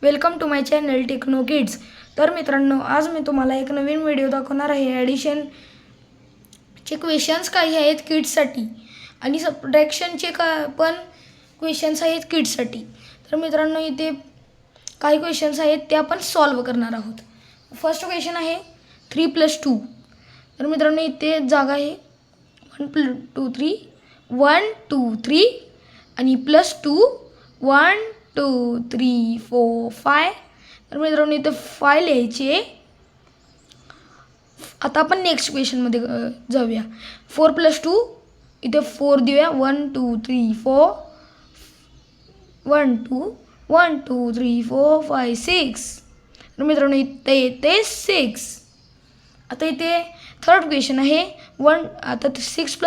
Welcome to my channel techno kids. तर मित्रांनो, आज मी तुम्हाला एक नवीन व्हिडिओ दाखवणार आहे। ॲडिशनचे क्वेश्चन्स काही आहेत किड्ससाठी आणि सबट्रॅक्शनचे पण क्वेश्चन्स आहेत किड्ससाठी। तर मित्रांनो, इथे काही क्वेश्चन्स आहेत ते आपण सॉल्व करणार आहोत। फर्स्ट क्वेश्चन आहे 3 + 2। तर मित्रांनो, इथे जागा आहे 1 2 3 1 2 3 आणि +2 1 2 3 4 5। तर मित्रांनो, इथे 5 लिहायचे। आता आपण नेक्स्ट क्वेश्चनमध्ये जाऊया। 4 + 2 इथे 4 देऊया 1 2 3 4 1 2 1 2 3 4 5 6। तर मित्रांनो, इथे येते 6। आता इथे थर्ड क्वेश्चन आहे 6 +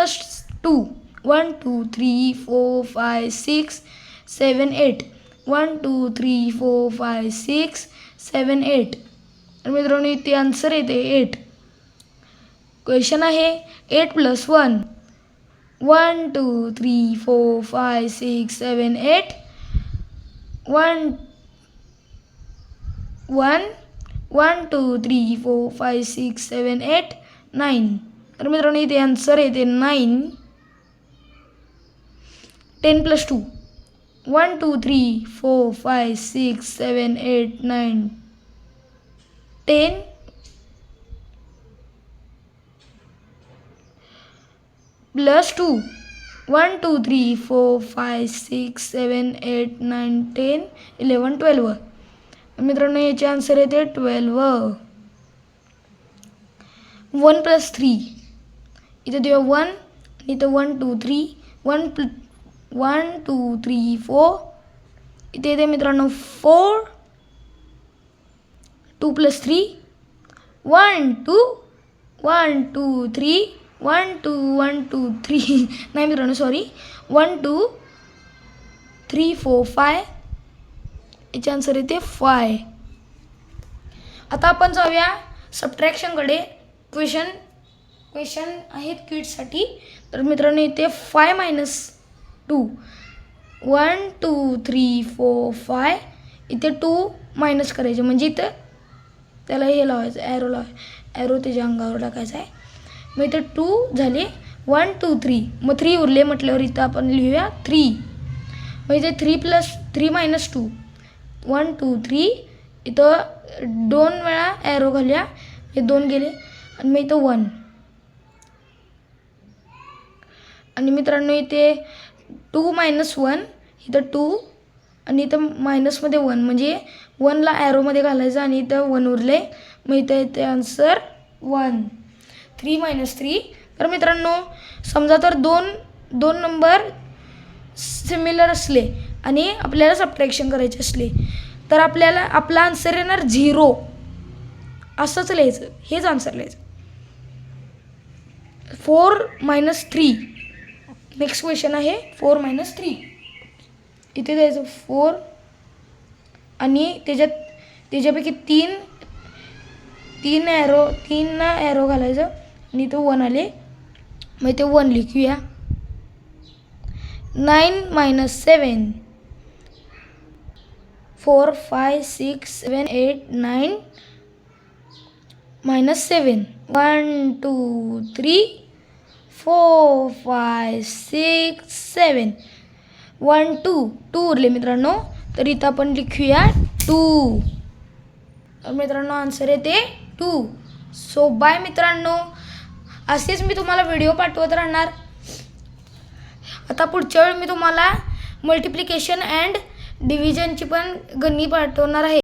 2 1 2 3 4 5 6 7 8 1 2 3 4 5 6 7 8। तर मित्रांनो, इथे आन्सर येते 8। क्वेश्चन आहे 8 + 1 1 2 3 4 5 6 7 8 1 1 1 2 3 4 5 6 7 8 9। तर मित्रांनो, इथे आन्सर येते 9। 10 + 2 1 2 3 4 5 6 7 8 9 10 + 2 1 2 3 4 5 6 7 8 9 10 11 12। मित्रांनो, याचे आन्सर येते 12। 1 + 3 इथे देऊया 1 इथे 1 2 3 1 2 3 4 इथे येते मित्रांनो 4 2 + 3 1 2 1 2 3 1 2 1 2 3 नाही मित्रांनो, सॉरी 1 2 3 4 5। याचे आन्सर येते 5। आता आपण जाऊया सबट्रॅक्शनकडे। क्वेश्चन आहेत किड्ससाठी। तर मित्रांनो, इथे 5 - 2 1 2 3 4 5 इथे 2 मायनस करायचे, म्हणजे इथं त्याला हे लावायचं ॲरो त्याच्या अंगावर टाकायचा आहे। मग इथे 2 झाले 1 2 3 मग 3 उरले म्हटल्यावर इथं आपण लिहूया 3। मग इथे 3 + 3 - 2 1 2 3 इथं 2 वेळा ॲरो घालूया, हे 2 गेले आणि मग इथं 1। आणि मित्रांनो, इथे 2 - 1 इथं 2 आणि इथं मायनसमध्ये 1, म्हणजे 1ला ॲरोमध्ये घालायचं आणि इथं 1 उरले, मग इथं येते आन्सर 1। 3 - 3। तर मित्रांनो, समजा तर दोन नंबर सिमिलर असले आणि आपल्याला सबट्रॅक्शन करायचे असले तर आपला आन्सर येणार 0। असंच लिहायचं, हेच आन्सर लिहायचं। 4 - 3 नेक्स्ट क्वेश्चन आहे 4 - 3 इथे द्यायचं 4 आणि त्याच्यापैकी 3 ॲरो घालायचं आणि इथं 1 आले, मग इथे 1 लिखूया। 9 - 7 4 5 6 7 8 9 -7 1 2 3 4 5 6 7 1 2 उरले मित्रांनो, तर इथं आपण लिखूया 2। तर मित्रांनो, आन्सर येते 2। सो बाय मित्रांनो, असेच मी तुम्हाला व्हिडिओ पाठवत राहणार। आता पुढच्या वेळी मी तुम्हाला मल्टिप्लिकेशन अँड डिव्हिजनची पण गणित पाठवणार आहे।